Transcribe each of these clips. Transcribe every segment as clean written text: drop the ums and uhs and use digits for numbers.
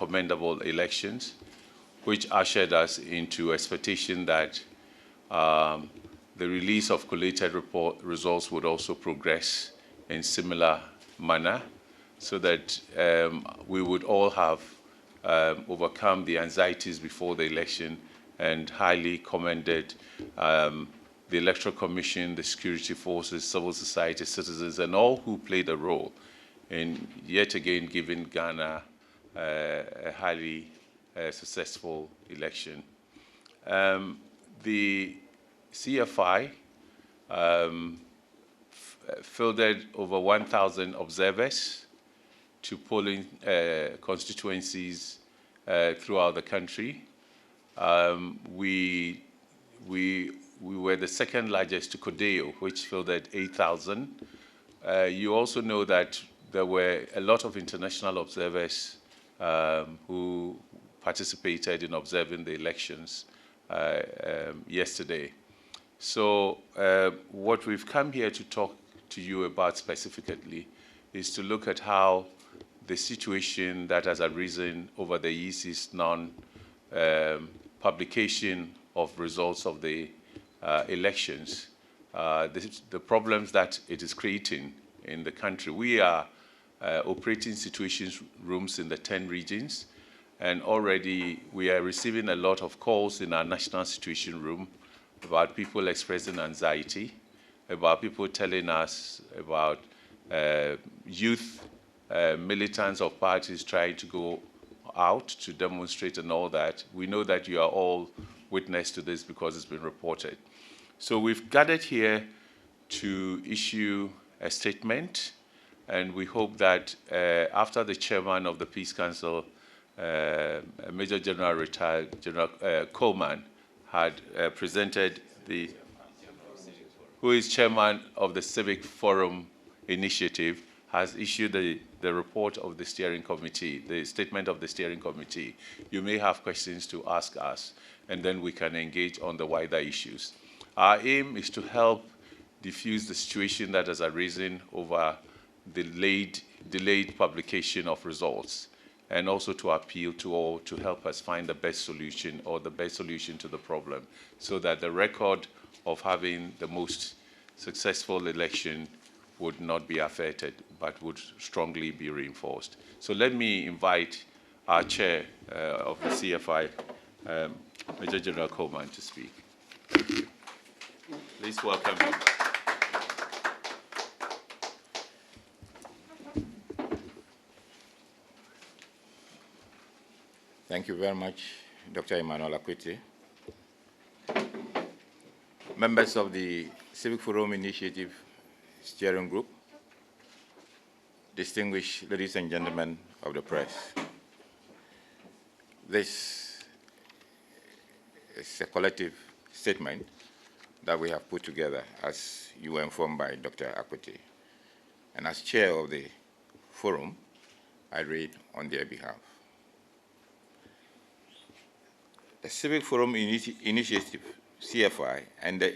commendable elections, which ushered us into expectation that the release of collated results would also progress in similar manner, so that we would all have overcome the anxieties before the election, and highly commended the Electoral Commission, the security forces, civil society, citizens, and all who played a role in yet again giving Ghana a highly successful election. The CFI fielded over 1,000 observers to polling constituencies throughout the country. We were the second largest to Codeo, which fielded 8,000. You also know that there were a lot of international observers who participated in observing the elections yesterday. So what we've come here to talk to you about specifically is to look at how the situation that has arisen over the EC's non-publication of results of the elections, the problems that it is creating in the country. We are operating situations rooms in the 10 regions, and already we are receiving a lot of calls in our national situation room about people expressing anxiety, about people telling us about youth militants of parties trying to go out to demonstrate and all that. We know that you are all witness to this because it's been reported. So we've gathered here to issue a statement, and we hope that after the chairman of the Peace Council, Major General retired General Coleman, had presented who is chairman of the Civic Forum Initiative, has issued the report of the steering committee, the statement of the steering committee. You may have questions to ask us, and then we can engage on the wider issues. Our aim is to help diffuse the situation that has arisen over delayed publication of results, and also to appeal to all to help us find the best solution, or the best solution to the problem, so that the record of having the most successful election would not be affected, but would strongly be reinforced. So let me invite our chair of the CFI, Major General Coleman, to speak. Thank you. Please welcome him. Thank you very much, Dr. Emmanuel Akwete. Members of the Civic Forum Initiative Steering Group, distinguished ladies and gentlemen of the press. This is a collective statement that we have put together, as you were informed by Dr. Akwete. And as chair of the forum, I read on their behalf. The Civic Forum Initiative, CFI, and the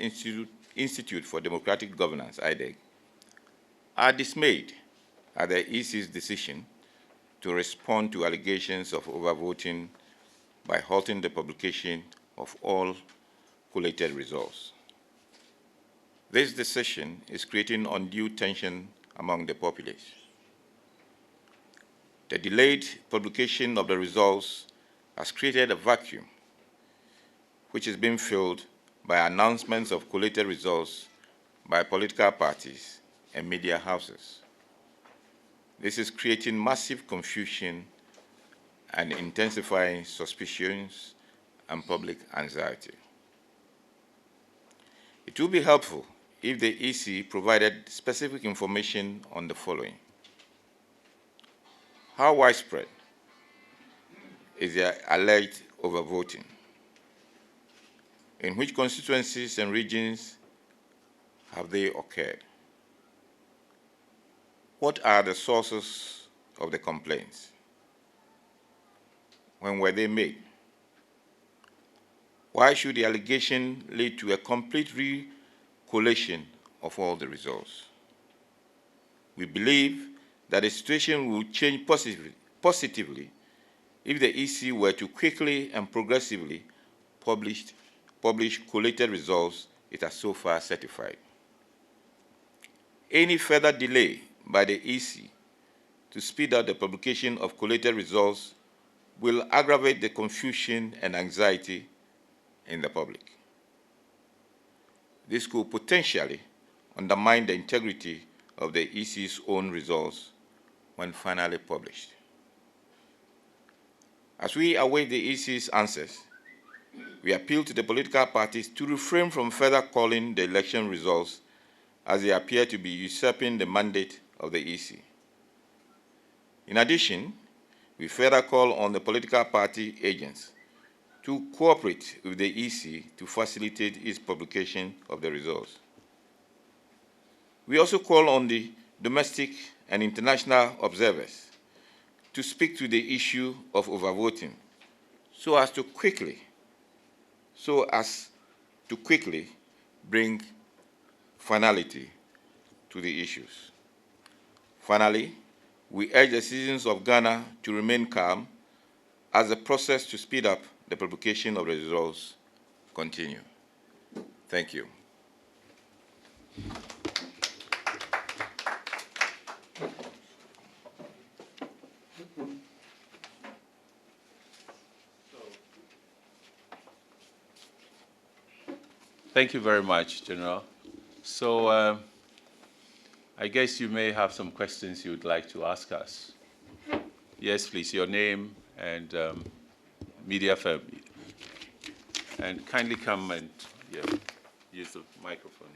Institute for Democratic Governance, IDEG, are dismayed at the EC's decision to respond to allegations of overvoting by halting the publication of all collated results. This decision is creating undue tension among the populace. The delayed publication of the results has created a vacuum, which is being filled by announcements of collated results by political parties and media houses. This is creating massive confusion and intensifying suspicions and public anxiety. It would be helpful if the EC provided specific information on the following. How widespread is the alleged overvoting? In which constituencies and regions have they occurred? What are the sources of the complaints? When were they made? Why should the allegation lead to a complete recollation of all the results? We believe that the situation will change positively if the EC were to quickly and progressively publish collated results it has so far certified. Any further delay by the EC to speed up the publication of collated results will aggravate the confusion and anxiety in the public. This could potentially undermine the integrity of the EC's own results when finally published. As we await the EC's answers, we appeal to the political parties to refrain from further calling the election results as they appear to be usurping the mandate of the EC. In addition, we further call on the political party agents to cooperate with the EC to facilitate its publication of the results. We also call on the domestic and international observers to speak to the issue of overvoting so as to quickly bring finality to the issues. Finally, we urge the citizens of Ghana to remain calm as the process to speed up the publication of the results continue. Thank you. Thank you very much, General. So I guess you may have some questions you would like to ask us. Yes, please, your name and media firm. And kindly come and use the microphone.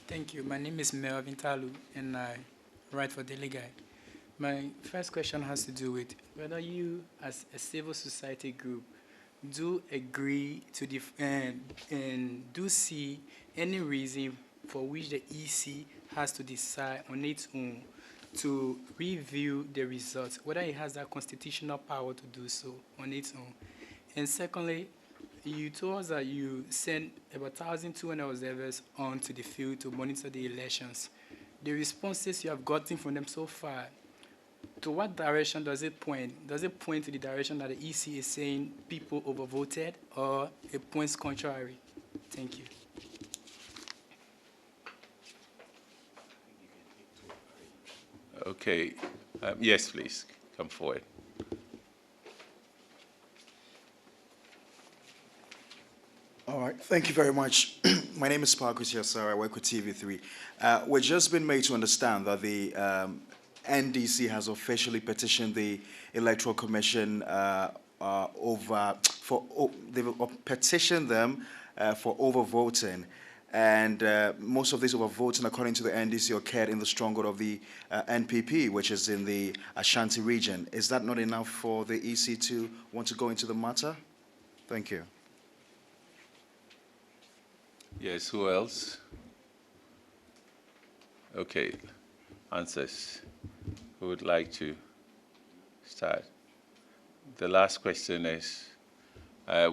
Thank you. My name is Melvin Talu, and I write for Daily Guide. My first question has to do with whether you, as a civil society group, do agree to and do see any reason for which the EC has to decide on its own to review the results, whether it has that constitutional power to do so on its own. And secondly, you told us that you sent about 1,200 observers onto the field to monitor the elections. The responses you have gotten from them so far, to what direction does it point? Does it point to the direction that the EC is saying people overvoted, or it points contrary? Thank you. Okay. Yes, please, come forward. All right, thank you very much. My name is Parkus Yassar. I work with TV3. We've just been made to understand that the NDC has officially petitioned the Electoral Commission they've petitioned them for overvoting. And most of this overvoting, according to the NDC, occurred in the stronghold of the NPP, which is in the Ashanti region. Is that not enough for the EC to want to go into the matter? Thank you. Yes, who else? Okay, answers. Who would like to start? The last question is,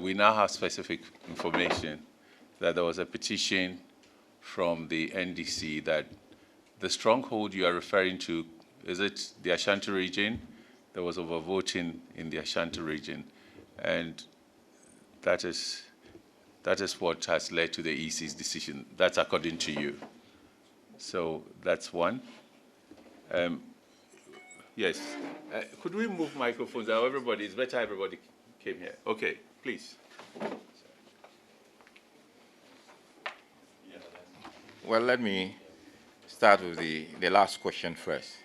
we now have specific information that there was a petition from the NDC that the stronghold you are referring to, is it the Ashanti region? There was overvoting in the Ashanti region, and that is what has led to the EC's decision. That's according to you. So that's one. Yes. Could we move microphones? It's better everybody came here. Okay, please. Well, let me start with the last question first.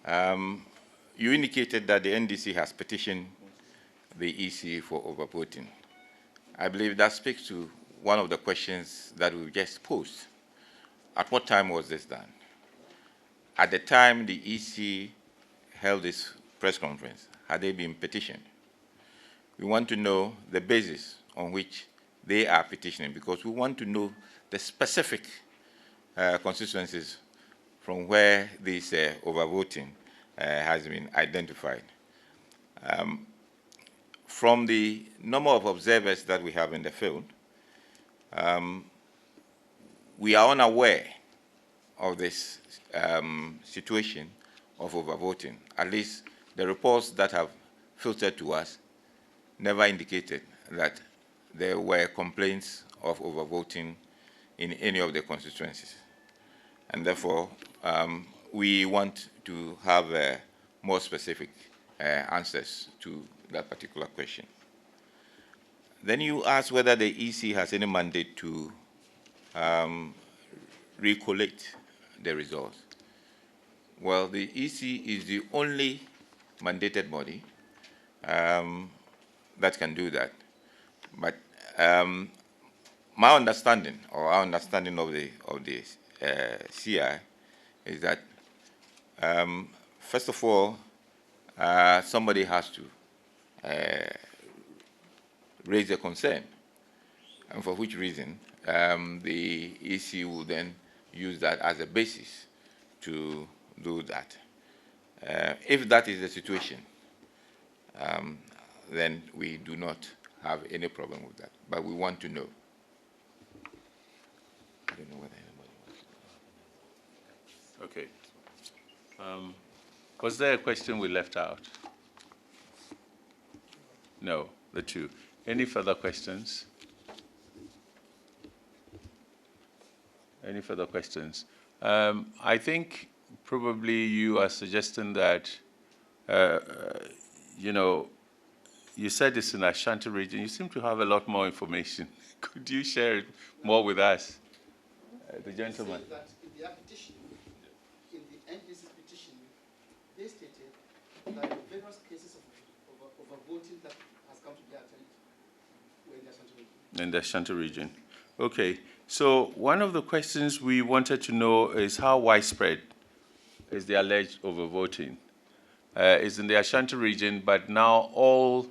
You indicated that the NDC has petitioned the EC for overvoting. I believe that speaks to one of the questions that we just posed. At what time was this done? At the time the EC held this press conference, had they been petitioned? We want to know the basis on which they are petitioning, because we want to know the specific constituencies from where this overvoting has been identified. From the number of observers that we have in the field, we are unaware of this situation of overvoting, at least the reports that have filtered to us never indicated that there were complaints of overvoting in any of the constituencies. And therefore, we want to have more specific answers to that particular question. Then you asked whether the EC has any mandate to recollect the results. Well, the EC is the only mandated body that can do that. But my understanding, or our understanding of the CI, is that first of all, somebody has to raise a concern, and for which reason the EC will then use that as a basis to do that. If that is the situation, then we do not have any problem with that, but we want to know. I don't know whether anybody wants to. Okay. Was there a question we left out? No, the two. Any further questions? Any further questions? I think probably you are suggesting that, you know, you said it's in Ashanti region. You seem to have a lot more information. Could you share it more with us? The gentleman. That in their petition, in the NDC's petition, they stated that the various cases of overvoting that has come to their attention were in the Ashanti region. In the Ashanti region. Okay. So one of the questions we wanted to know is how widespread is the alleged overvoting? It's in the Ashanti region, but now all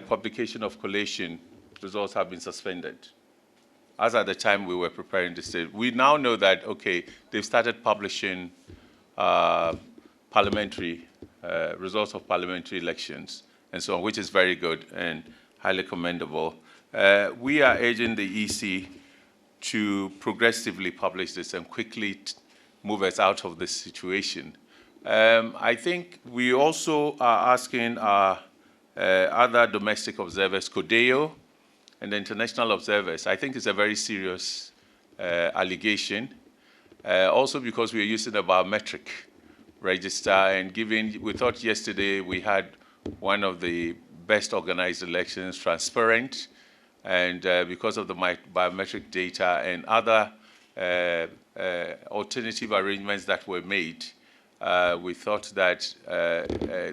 publication of collation results have been suspended. As at the time we were preparing the state, we now know that, okay, they've started publishing parliamentary results of parliamentary elections and so on, which is very good and highly commendable. We are urging the EC to progressively publish this and quickly move us out of this situation. I think we also are asking our other domestic observers, CODEO, and the international observers. I think it's a very serious allegation, also because we are using a biometric register, and we thought yesterday we had one of the best organized elections, transparent, and because of the biometric data and other alternative arrangements that were made, we thought that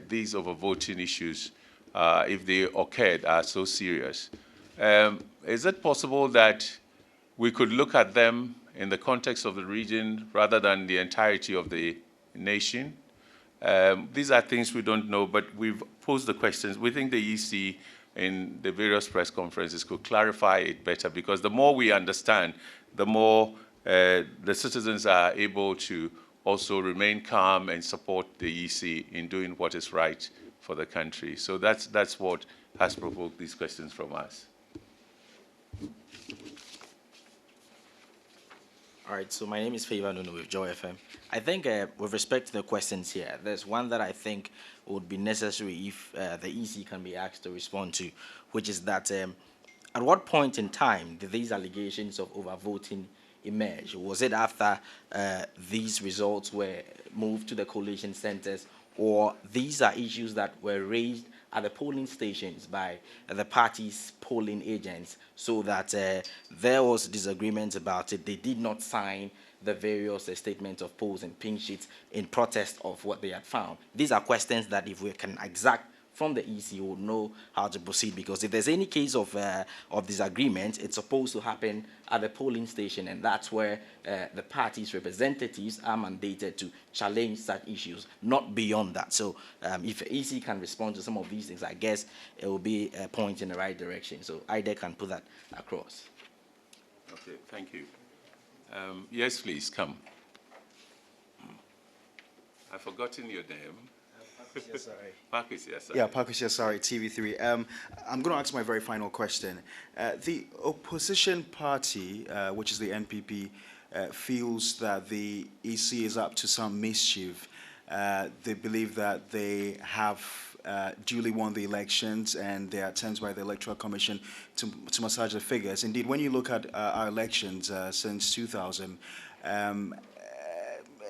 these overvoting issues, if they occurred, are so serious. Is it possible that we could look at them in the context of the region rather than the entirety of the nation? These are things we don't know, but we've posed the questions. We think the EC in the various press conferences could clarify it better, because the more we understand, the more the citizens are able to also remain calm and support the EC in doing what is right for the country. So that's what has provoked these questions from us. All right, so my name is Favor Nuno with Joy FM. I think with respect to the questions here, there's one that I think would be necessary if the EC can be asked to respond to, which is that at what point in time did these allegations of overvoting emerge? Was it after these results were moved to the collation centers, or these are issues that were raised at the polling stations by the party's polling agents, so that there was disagreement about it? They did not sign the various statements of polls and pink sheets in protest of what they had found. These are questions that if we can exact from the EC, we'll know how to proceed, because if there's any case of disagreement, it's supposed to happen at the polling station, and that's where the party's representatives are mandated to challenge such issues, not beyond that. So if the EC can respond to some of these things, I guess it will be a point in the right direction. So IDEG can put that across. Okay, thank you. Yes, please, come. I've forgotten your name. Parkis, yes, Yeah, Parkis, yes, sorry, TV3. I'm going to ask my very final question. The opposition party, which is the NPP, feels that the EC is up to some mischief They believe that they have duly won the elections, and there are attempts by the Electoral Commission to massage the figures. Indeed, when you look at our elections since 2000,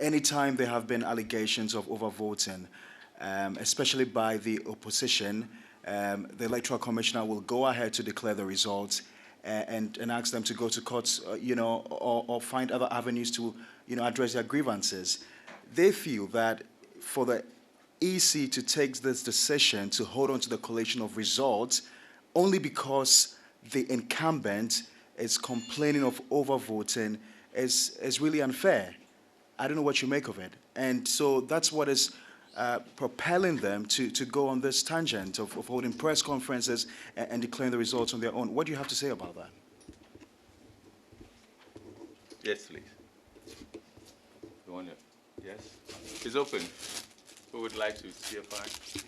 anytime there have been allegations of overvoting, especially by the opposition, the Electoral Commissioner will go ahead to declare the results and ask them to go to courts, or find other avenues to, address their grievances. They feel that for the EC to take this decision to hold on to the collation of results only because the incumbent is complaining of overvoting is really unfair. I don't know what you make of it. And so that's what is propelling them to go on this tangent of holding press conferences and declaring the results on their own. What do you have to say about that? Yes, please. You want to? Yes? It's open. Who would like to CFI?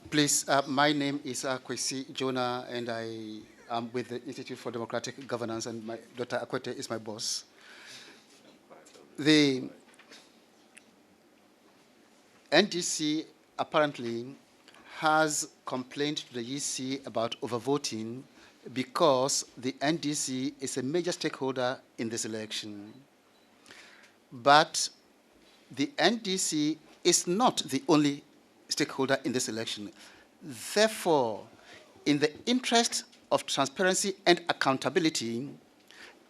Please, my name is Kwesi Jonah, and I am with the Institute for Democratic Governance, and my Dr. Akwete is my boss. The NDC apparently has complained to the EC about overvoting because the NDC is a major stakeholder in this election. But the NDC is not the only stakeholder in this election. Therefore, in the interest of transparency and accountability,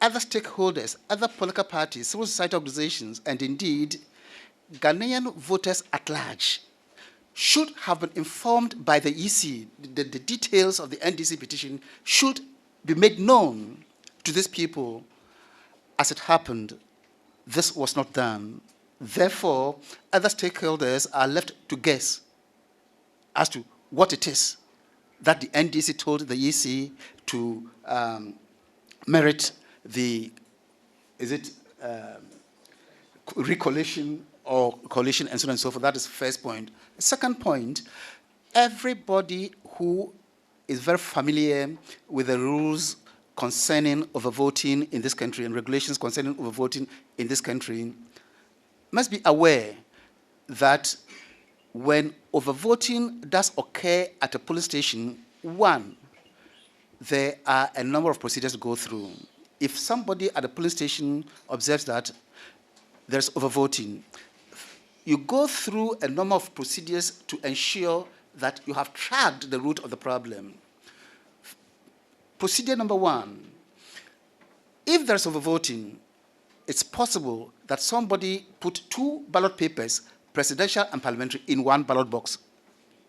other stakeholders, other political parties, civil society organizations, and indeed Ghanaian voters at large should have been informed by the EC. The details of the NDC petition should be made known to these people. As it happened, this was not done. Therefore, other stakeholders are left to guess as to what it is that the NDC told the EC to merit the, recollation or coalition and so on and so forth. That is the first point. The second point, everybody who is very familiar with the rules concerning overvoting in this country and regulations concerning overvoting in this country must be aware that when overvoting does occur at a police station, one, there are a number of procedures to go through. If somebody at a police station observes that there's overvoting, you go through a number of procedures to ensure that you have tracked the root of the problem. Procedure number one, if there's overvoting, it's possible that somebody put two ballot papers, presidential and parliamentary, in one ballot box,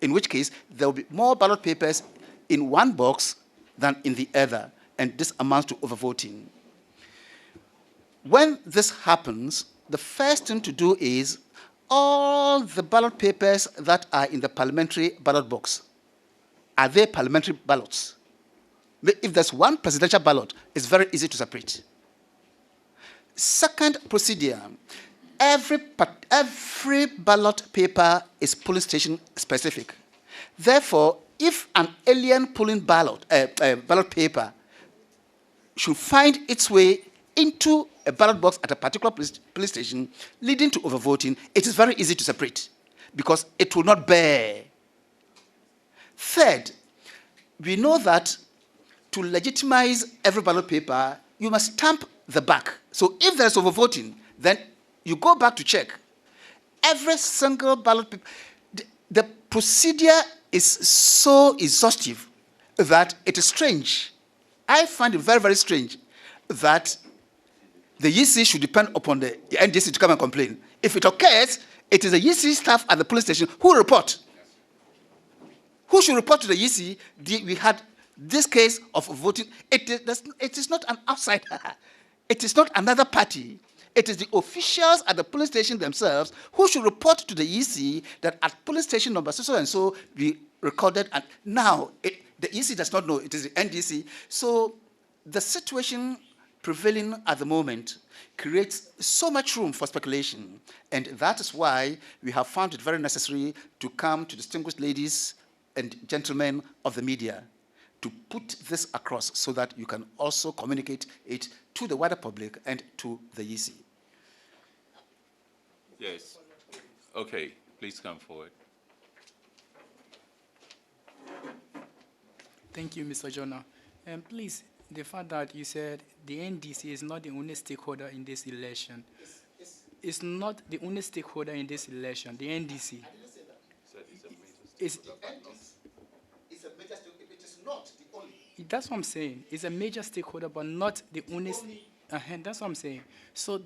in which case there will be more ballot papers in one box than in the other, and this amounts to overvoting. When this happens, the first thing to do is all the ballot papers that are in the parliamentary ballot box, are they parliamentary ballots? If there's one presidential ballot, it's very easy to separate. Second procedure, every ballot paper is polling station specific. Therefore, if an alien polling ballot paper should find its way into a ballot box at a particular police station, leading to overvoting, it is very easy to separate because it will not bear. Third, we know that to legitimize every ballot paper, you must stamp the back. So if there's overvoting, then you go back to check. Every single ballot paper, the procedure is so exhaustive that it is strange. I find it very, very strange that the EC should depend upon the NDC to come and complain. If it occurs, it is the EC staff at the police station who report. Who should report to the EC? We had this case of voting. It is not an outsider. It is not another party. It is the officials at the police station themselves who should report to the EC that at police station number so and so we recorded. And now the EC does not know. It is the NDC. So the situation prevailing at the moment creates so much room for speculation. And that is why we have found it very necessary to come to distinguished ladies and gentlemen of the media to put this across so that you can also communicate it to the wider public and to the EC? Yes. Okay, please come forward. Thank you, Mr. Jonah. And please, the fact that you said the NDC is not the only stakeholder in this election. It's not the only stakeholder in this election, the NDC. It's a major stakeholder. It is not the only. That's what I'm saying. It's a major stakeholder, but not the only. That's what I'm saying. So,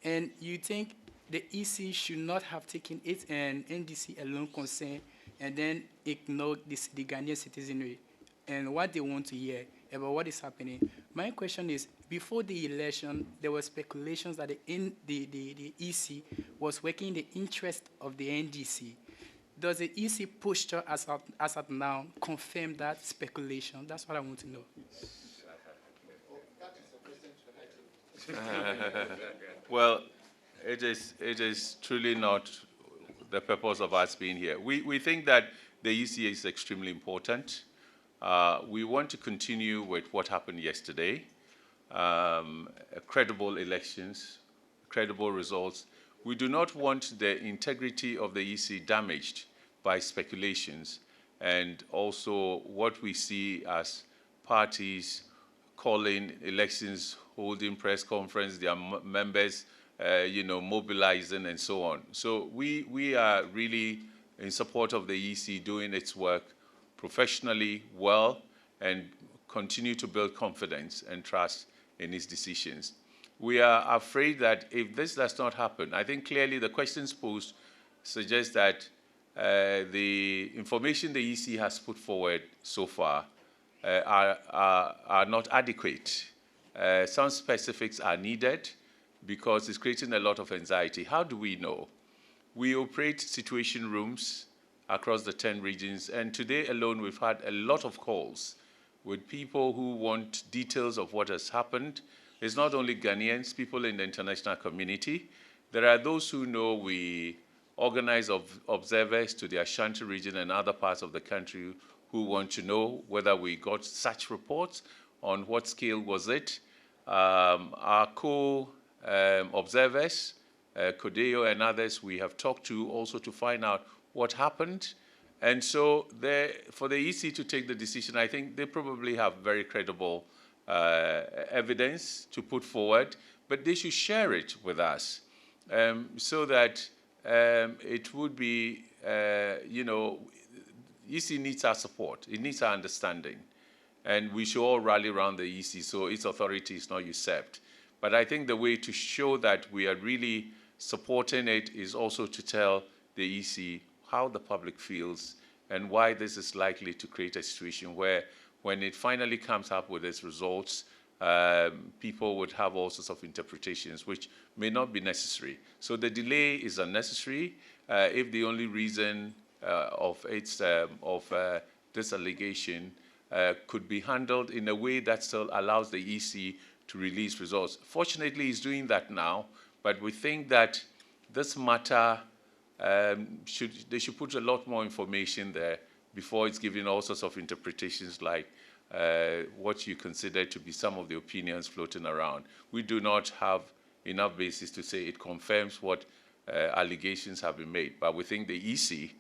and you think the EC should not have taken it and NDC alone concern and then ignore this, the Ghanaian citizenry and what they want to hear about what is happening. My question is, before the election, there were speculations that the EC was working in the interest of the NDC. Does the EC posture as of now confirm that speculation? That's what I want to know. Well, it is truly not the purpose of us being here. We think that the EC is extremely important. We want to continue with what happened yesterday, credible elections, credible results. We do not want the integrity of the EC damaged by speculations and also what we see as parties calling elections, holding press conference, their members, mobilizing and so on. So we are really in support of the EC doing its work professionally well and continue to build confidence and trust in its decisions. We are afraid that if this does not happen, I think clearly the questions posed suggest that the information the EC has put forward so far are not adequate. Some specifics are needed because it's creating a lot of anxiety. How do we know? We operate situation rooms across the 10 regions, and today alone we've had a lot of calls with people who want details of what has happened. It's not only Ghanaians, people in the international community. There are those who know we organize observers to the Ashanti region and other parts of the country who want to know whether we got such reports, on what scale was it. Our co-observers, Kodeo and others, we have talked to also to find out what happened. And so for the EC to take the decision, I think they probably have very credible evidence to put forward, but they should share it with us so that it would be, EC needs our support. It needs our understanding. And we should all rally around the EC so its authority is not usurped. But I think the way to show that we are really supporting it is also to tell the EC how the public feels and why this is likely to create a situation where when it finally comes up with its results, people would have all sorts of interpretations which may not be necessary. So the delay is unnecessary if the only reason of this allegation could be handled in a way that still allows the EC to release results. Fortunately, it's doing that now, but we think that this matter, they should put a lot more information there before it's giving all sorts of interpretations like what you consider to be some of the opinions floating around. We do not have enough basis to say it confirms what allegations have been made, but we think the EC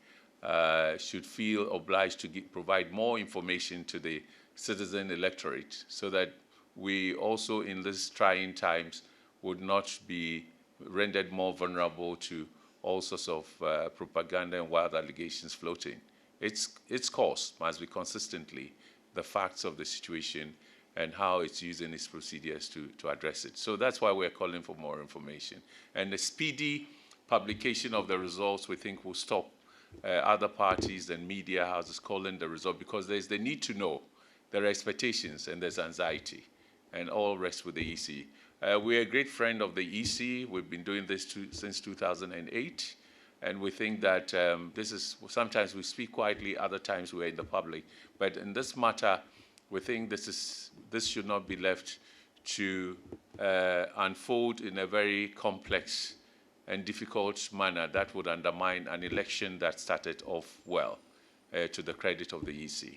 should feel obliged to provide more information to the citizen electorate so that we also in these trying times would not be rendered more vulnerable to all sorts of propaganda and wild allegations floating. Its course must be consistently the facts of the situation and how it's using its procedures to address it. So that's why we're calling for more information. And the speedy publication of the results, we think, will stop other parties and media houses calling the result because there's the need to know, there are expectations, and there's anxiety, and all rests with the EC. We're a great friend of the EC. We've been doing this since 2008. And we think that this is, sometimes we speak quietly, other times we're in the public. But in this matter, we think this should not be left to unfold in a very complex and difficult manner that would undermine an election that started off well to the credit of the EC.